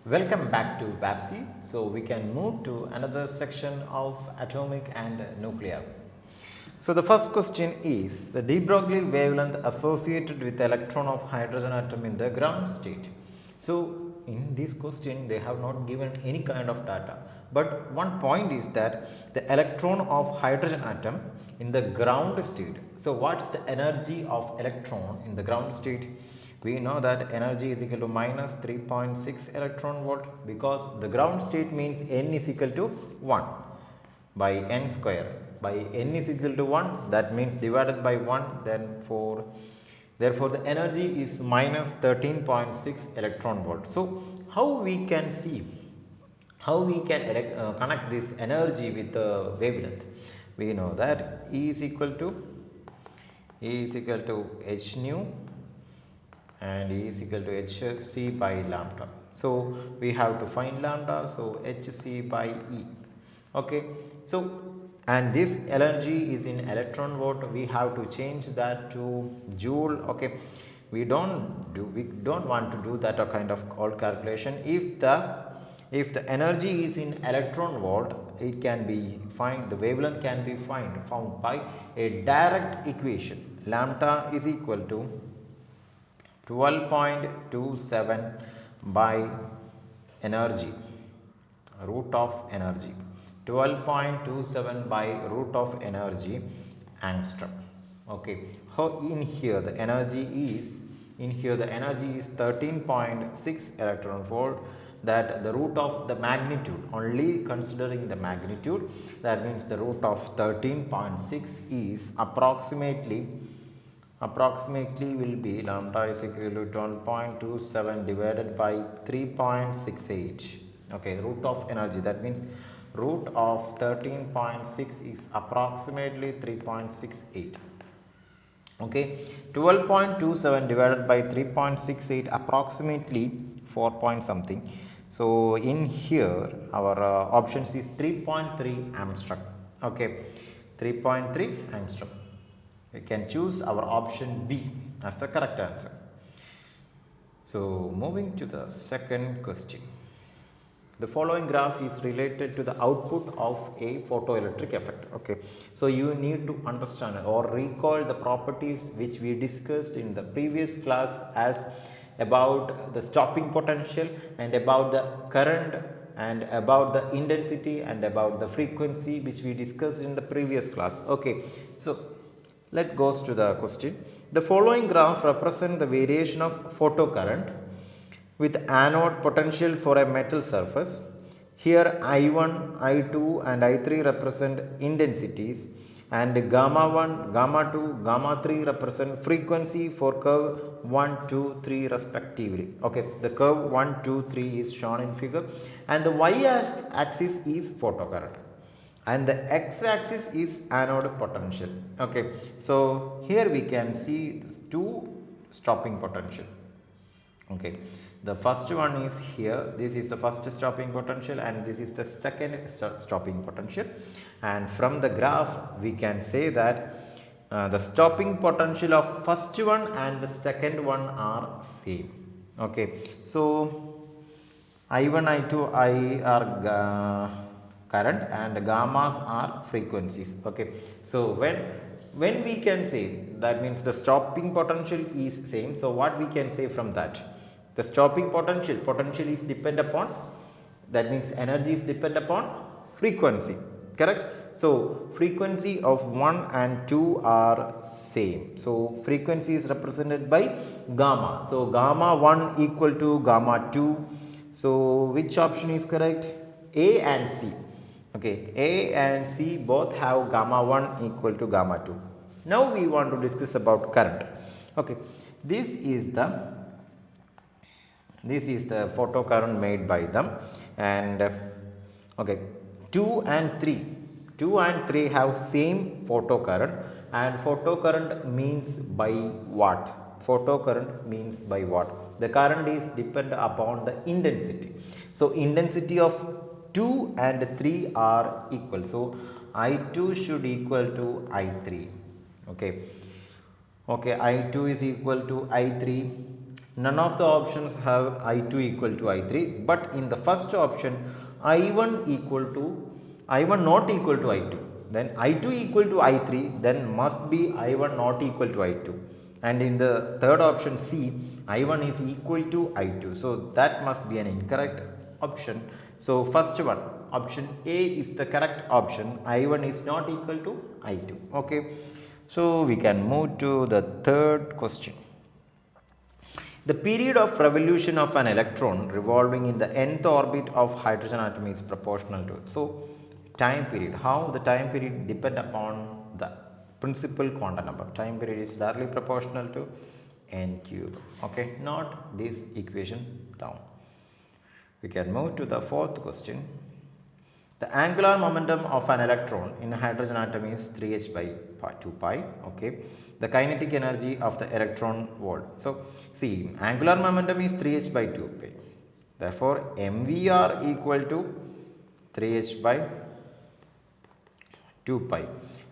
Welcome back to WAPSI. So we can move to another section of atomic and nuclear. So the first question is the de Broglie wavelength associated with the electron of hydrogen atom in the ground state. So in this question they have not given any kind of data, but one point is that the electron of hydrogen atom in the ground state. So what's the energy of electron in the ground state? We know that energy is equal to minus 3.6 electron volt, because the ground state means n is equal to 1 by n square. By n is equal to 1, that means divided by 1, then therefore the energy is minus 13.6 electron volt. So how we can see, how we can connect this energy with the wavelength? We know that E is equal to h nu and E is equal to hc by lambda. So we have to find lambda, so hc by E. Okay, so and this energy is in electron volt, we have to change that to joule. Okay, we don't want to do that kind of old calculation. If the energy is in electron volt, it can be the wavelength can be found by a direct equation. Lambda is equal to 12.27 by energy, root of energy, 12.27 by root of energy angstrom. Okay, how in here the energy is 13.6 electron volt, that the root of the magnitude, only considering the magnitude, that means the root of 13.6 is approximately will be lambda is equal to 12.27 divided by 3.68. Okay, root of energy, that means root of 13.6 is approximately 3.68. Okay, 12.27 divided by 3.68 approximately 4 point something. So in here our options is 3.3 Armstrong. Okay, 3.3 Armstrong. We can choose our option B as the correct answer. So moving to the second question. The following graph is related to the output of a photoelectric effect. Okay, so you need to understand or recall the properties which we discussed in the previous class, as about the stopping potential and about the current and about the intensity and about the frequency, which we discussed in the previous class. Okay, so let's go to the question. The following graph represents the variation of photocurrent with anode potential for a metal surface. Here I1, I2 and I3 represent intensities, and gamma 1, gamma 2, gamma 3 represent frequency for curve 1, 2, 3 respectively. Okay, the curve 1, 2, 3 is shown in figure, and the y-axis is photocurrent and the x-axis is anode potential. Okay, so here we can see two stopping potential. Okay, the first one is here, this is the first stopping potential and this is the second stopping potential, and from the graph we can say that the stopping potential of first one and the second one are same. Okay, so I1, I2, I are current and gammas are frequencies. Okay, so when we can say, that means the stopping potential is same, so what we can say from that? The stopping potential is depend upon, that means energy is depend upon frequency, correct? So frequency of 1 and 2 are same, so frequency is represented by gamma, so gamma 1 equal to gamma 2. So which option is correct? A and C. Okay, A and C both have gamma 1 equal to gamma 2. Now we want to discuss about current. Okay, this is the photocurrent made by them, and okay, 2 and 3 have same photocurrent, and photocurrent means by what? Photocurrent means by what? The current is depend upon the intensity. So intensity of 2 and 3 are equal, so I2 should equal to I3. Okay, I2 is equal to I3. none of the options have I2 equal to I3, but in the first option I1 not equal to I2, then I2 equal to I3, then must be I1 not equal to I2, and in the third option C, I1 is equal to I2, so that must be an incorrect option. So first one, option A is the correct option. I1 is not equal to I2. Okay, so we can move to the third question. The period of revolution of an electron revolving in the nth orbit of hydrogen atom is proportional to it. So time period, how the time period depend upon the principal quantum number. Time period is directly proportional to n cube. Okay, not this equation down. We can move to the fourth question. The angular momentum of an electron in a hydrogen atom is 3h by 2 pi. Okay, the kinetic energy of the electron volt. So see, angular momentum is 3h by 2 pi. Therefore, mvr equal to 3h by 2 pi,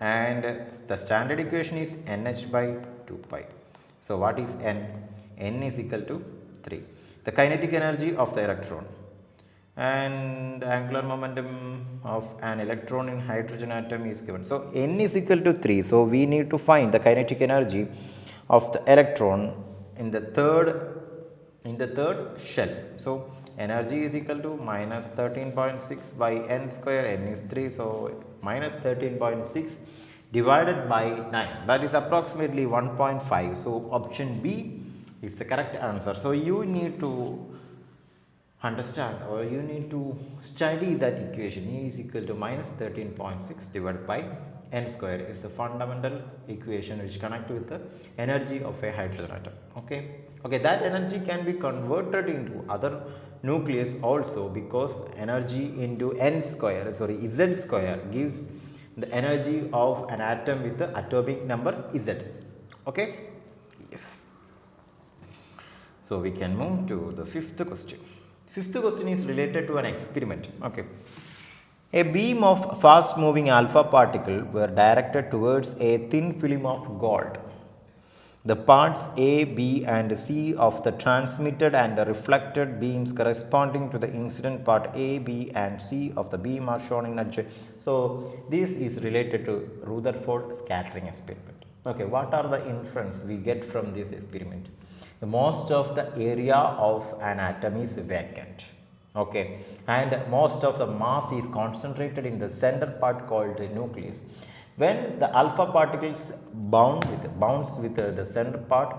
and the standard equation is nh by 2 pi. So what is n? N is equal to 3. The kinetic energy of the electron and angular momentum of an electron in hydrogen atom is given. So n is equal to 3. So we need to find the kinetic energy of the electron in the third shell. So energy is equal to minus 13.6 by n square. N is 3, so minus 13.6 divided by 9, that is approximately 1.5. So option B is the correct answer. So you need to understand, or you need to study that equation. E is equal to minus 13.6 divided by n square is the fundamental equation which connect with the energy of a hydrogen atom. Okay, that energy can be converted into other nucleus also, because energy into z square gives the energy of an atom with the atomic number z. Okay, yes. So we can move to the fifth question. Fifth question is related to an experiment. Okay, a beam of fast moving alpha particle were directed towards a thin film of gold. The parts A, B and C of the transmitted and the reflected beams corresponding to the incident part A, B and C of the beam are shown in adjoint. So this is related to Rutherford scattering experiment. Okay, what are the inference we get from this experiment? The most of the area of an atom is vacant. Okay, and most of the mass is concentrated in the center part called the nucleus. When the alpha particles bounce with the center part,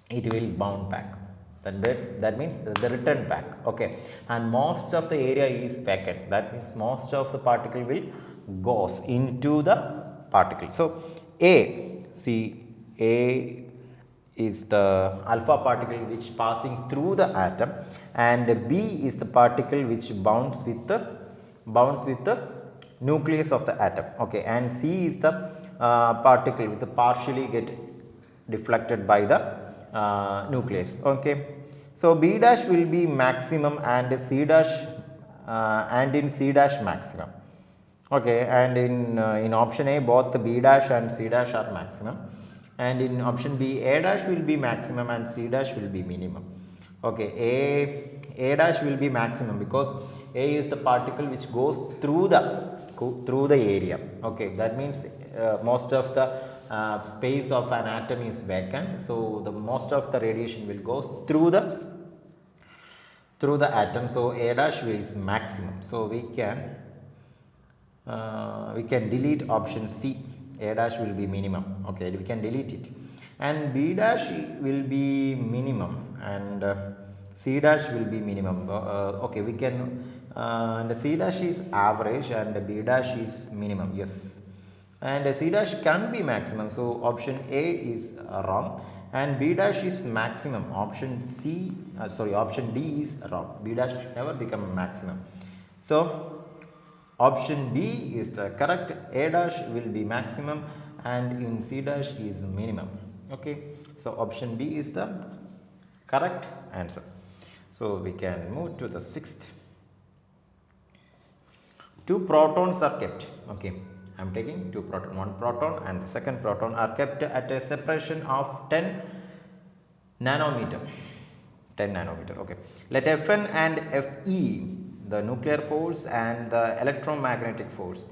it will bound back. That means the return back. Okay, and most of the area is vacant. That means most of the particle will goes into the particle. So A is the alpha particle which passing through the atom, and B is the particle which bounds with the nucleus of the atom. Okay, and C is the particle with the partially get deflected by the nucleus. Okay, so B dash will be maximum and C dash in C dash maximum. Okay, and in option A both the B dash and C dash are maximum, and in option B A dash will be maximum and C dash will be minimum. Okay, A dash will be maximum because A is the particle which goes through the area. Okay, that means most of the space of an atom is vacant, so the most of the radiation will go through the atom. So A dash is maximum. So we can delete option C. A dash will be minimum. Okay, we can delete it, and B dash will be minimum and C dash will be minimum. Okay, we can and C dash is average and B dash is minimum. Yes, and C dash can be maximum. So option A is wrong, and B dash is maximum. Option D is wrong. B dash never become maximum. So option B is the correct. A dash will be maximum and in C dash is minimum. Okay, so option B is the correct answer. So we can move to the sixth. 2 protons are kept. Okay, I am taking 2 proton. One proton and the second proton are kept at a separation of 10 nanometer. 10 nanometer. Okay, let Fn and Fe, the nuclear force and the electromagnetic force.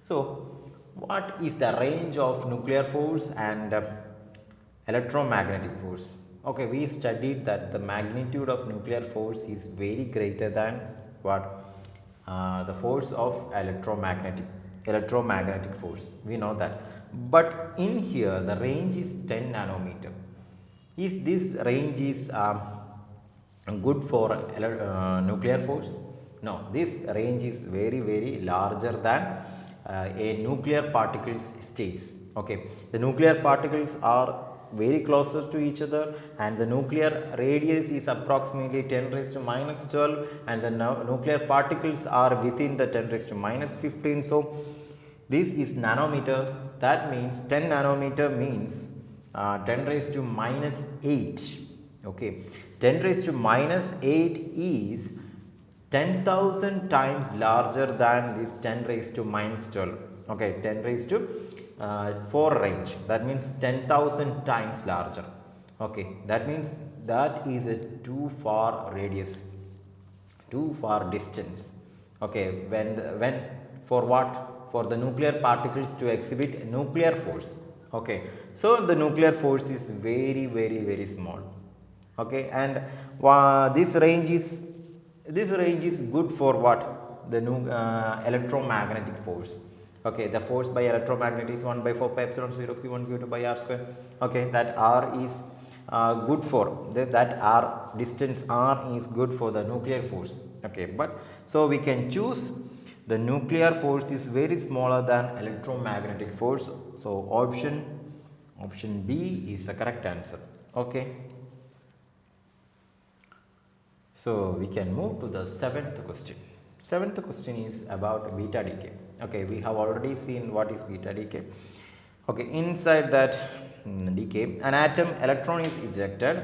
So what is the range of nuclear force and electromagnetic force? Okay, we studied that the magnitude of nuclear force is very greater than what the force of electromagnetic force, we know that. But in here the range is 10 nanometer. Is this range is good for nuclear force? No, this range is very larger than a nuclear particles states. Okay, the nuclear particles are very closer to each other and the nuclear radius is approximately 10 raised to minus 12 and the nuclear particles are within the 10 raised to minus 15. So this is nanometer, that means 10 nanometer means 10 raised to minus 8. Okay, 10 raised to minus 8 is 10,000 times larger than this 10 raised to minus 12. Okay, 10 raised to 4 range, that means 10,000 times larger. Okay, that means that is a too far radius, too far distance. Okay, when for what? For the nuclear particles to exhibit nuclear force. Okay, so the nuclear force is very small. Okay, and this range is good for what? The electromagnetic force. Okay, the force by electromagnet is 1 by 4 pi epsilon 0 q1 q2 by r square. Okay, that r is good for that r distance r is good for the nuclear force. Okay, but so we can choose the nuclear force is very smaller than electromagnetic force. So option B is the correct answer. Okay, so we can move to the seventh question. Seventh question is about beta decay. Okay, we have already seen what is beta decay. Okay, inside that decay, an atom electron is ejected.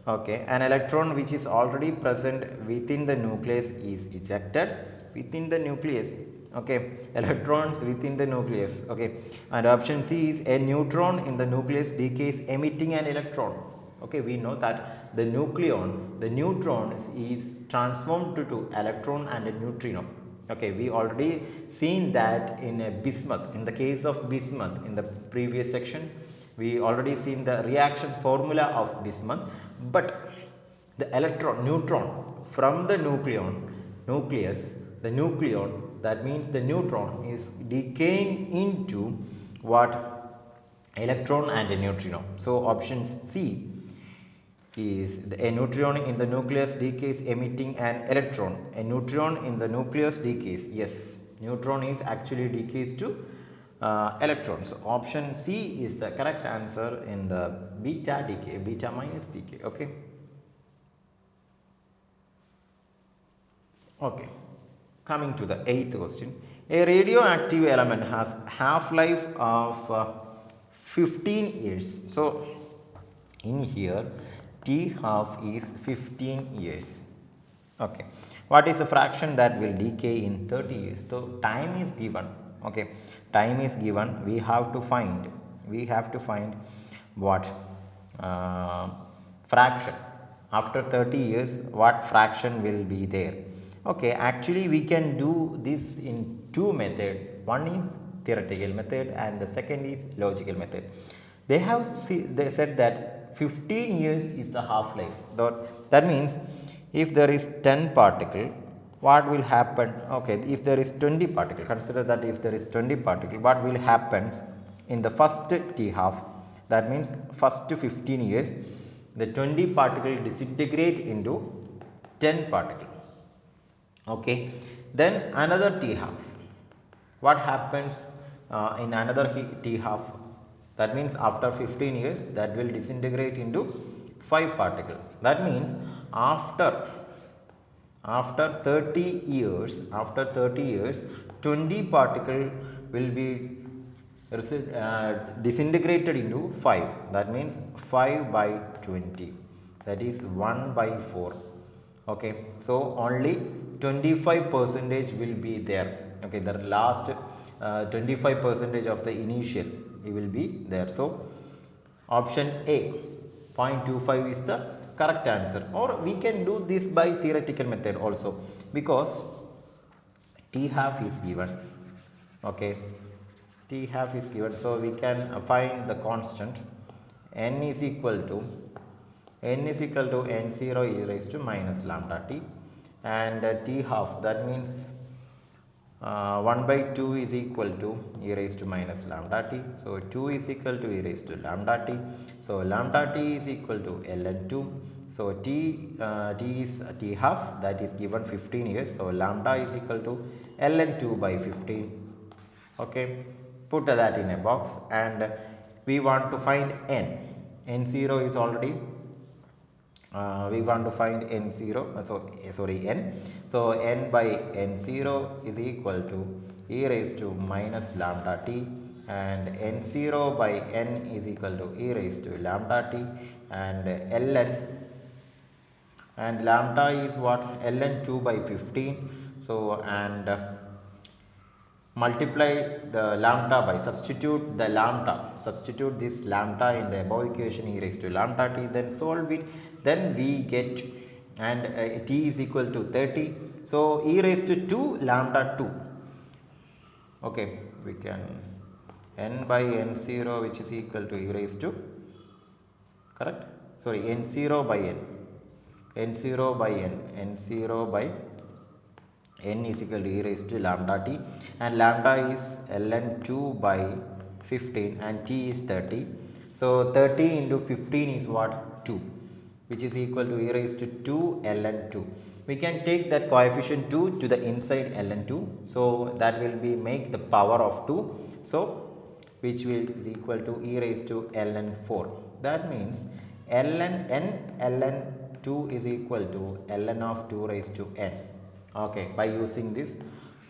Okay, an electron which is already present within the nucleus is ejected within the nucleus. Okay, electrons within the nucleus. Okay, and option C is a neutron in the nucleus decays emitting an electron. Okay, we know that the neutron is transformed to electron and a neutrino. Okay, we already seen that in a bismuth. In the case of bismuth, in the previous section, we already seen the reaction formula of bismuth. But the neutron from the nucleus, the nucleon, that means the neutron is decaying into what? Electron and a neutrino. So option C is a neutron in the nucleus decays emitting an electron. A neutron in the nucleus decays. Yes, neutron is actually decays to electron. So option C is the correct answer in the beta decay, beta minus decay. Okay. Okay, coming to the eighth question. A radioactive element has half-life of 15 years. So in here T half is 15 years. Okay, what is the fraction that will decay in 30 years? So time is given. Okay, time is given. We have to find what fraction after 30 years, what fraction will be there. Okay, actually we can do this in two methods. One is theoretical method and the second is logical method. They said that 15 years is the half-life. That means if there is 10 particle, what will happen? Okay, if there is 20 particle, consider that if there is 20 particle, what will happen in the first T half? That means first 15 years, the 20 particle disintegrate into 10 particle. Okay, then another T half. What happens in another T half? That means after 15 years that will disintegrate into 5 particle. That means after 30 years 20 particle will be disintegrated into 5. That means 5 by 20, that is 1 by 4. Okay, so only 25% will be there. Okay, the last 25% of the initial it will be there. So option A 0.25 is the correct answer. Or we can do this by theoretical method also, because T half is given. Okay, T half is given, so we can find the constant. N is equal to n0 e raised to minus lambda t, and T half, that means 1 by 2 is equal to e raised to minus lambda t. So 2 is equal to e raised to lambda t. So lambda t is equal to ln2. So t is T half, that is given 15 years. So lambda is equal to ln2 by 15. Okay, put that in a box, and we want to find n. N0 is already we want to find n0, n. So n by n0 is equal to e raised to minus lambda t, and n0 by n is equal to e raised to lambda t, and ln, and lambda is what? ln2 by 15. So and multiply the lambda by, substitute this lambda in the above equation, e raised to lambda t, then solve it, then we get, and t is equal to 30. So e raised to 2 lambda 2. Okay, we can n by n0, which is equal to e raised to, correct, sorry, n0 by n is equal to e raised to lambda t, and lambda is ln2 by 15, and t is 30. So 30 into 15 is what? 2, which is equal to e raised to 2 ln2. We can take that coefficient 2 to the inside ln2, so that will be make the power of 2, so which will is equal to e raised to ln4. That means ln2 is equal to ln of 2 raised to n. Okay, by using this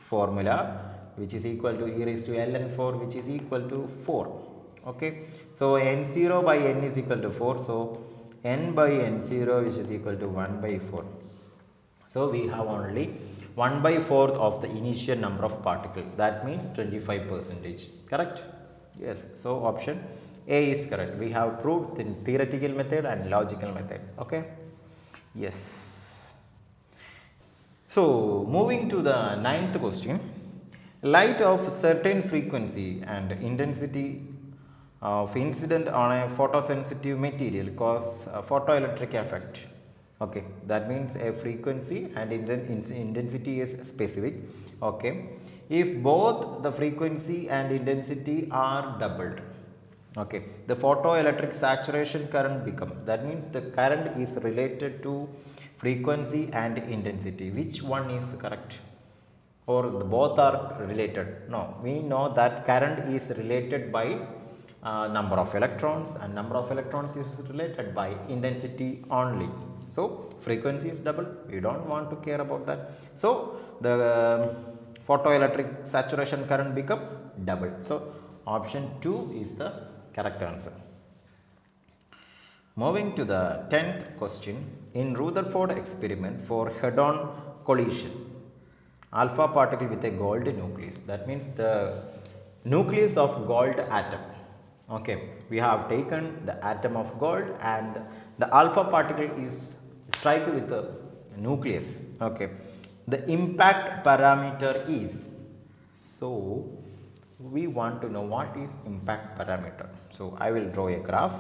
formula, which is equal to e raised to ln4, which is equal to 4. Okay, so n0 by n is equal to 4, so n by n0, which is equal to 1 by 4. So we have only 1 by 4th of the initial number of particles, that means 25%, correct? Yes, so option A is correct. We have proved in theoretical method and logical method. Okay, yes. So moving to the 9th question, light of certain frequency and intensity of incident on a photosensitive material cause a photoelectric effect. Okay, that means a frequency and intensity is specific. Okay, if both the frequency and intensity are doubled, okay, the photoelectric saturation current become, that means the current is related to frequency and intensity. Which one is correct? Or both are related? No, we know that current is related by number of electrons, and number of electrons is related by intensity only. So frequency is double, we don't want to care about that. So the photoelectric saturation current become double. So option 2 is the correct answer. Moving to the 10th question, in Rutherford experiment for head-on collision, alpha particle with a gold nucleus, that means the nucleus of gold atom. Okay, we have taken the atom of gold and the alpha particle is strike with the nucleus. Okay, the impact parameter is, so we want to know what is impact parameter. So I will draw a graph.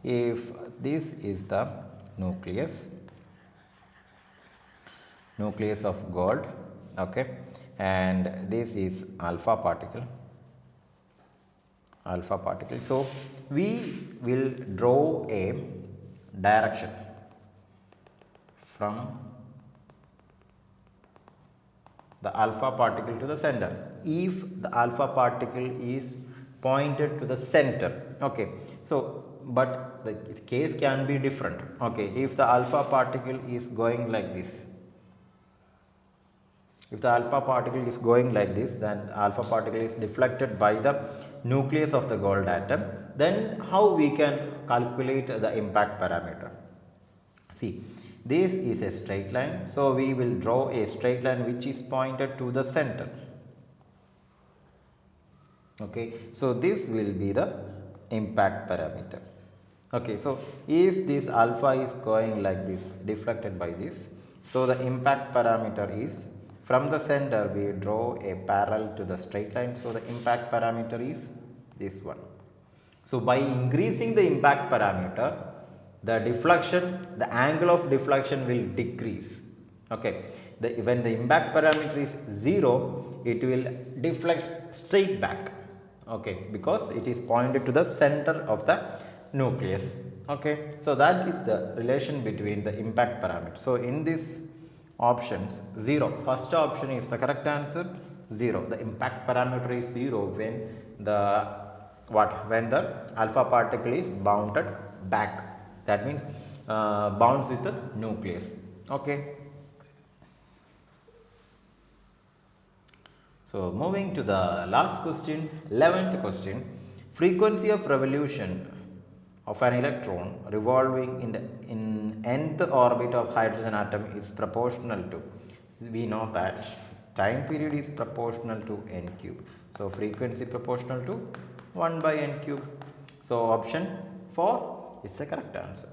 If this is the nucleus of gold, okay, and this is alpha particle. So we will draw a direction from the alpha particle to the center. If the alpha particle is pointed to the center, okay, so but the case can be different. Okay, if the alpha particle is going like this, then alpha particle is deflected by the nucleus of the gold atom. Then how we can calculate the impact parameter? See, this is a straight line, so we will draw a straight line which is pointed to the center. Okay, so this will be the impact parameter. Okay, so if this alpha is going like this, deflected by this, so the impact parameter is, from the center we draw a parallel to the straight line, so the impact parameter is this one. So by increasing the impact parameter, the deflection, the angle of deflection will decrease. Okay, when the impact parameter is 0, it will deflect straight back. Okay, because it is pointed to the center of the nucleus. Okay, so that is the relation between the impact parameter. So in this options, 0, first option is the correct answer, 0. The impact parameter is 0 when the when the alpha particle is bounded back, that means bounds with the nucleus. Okay, so moving to the last question, 11th question. Frequency of revolution of an electron revolving in nth orbit of hydrogen atom is proportional to, we know that time period is proportional to n cube, so frequency proportional to 1 by n cube. So option 4 is the correct answer.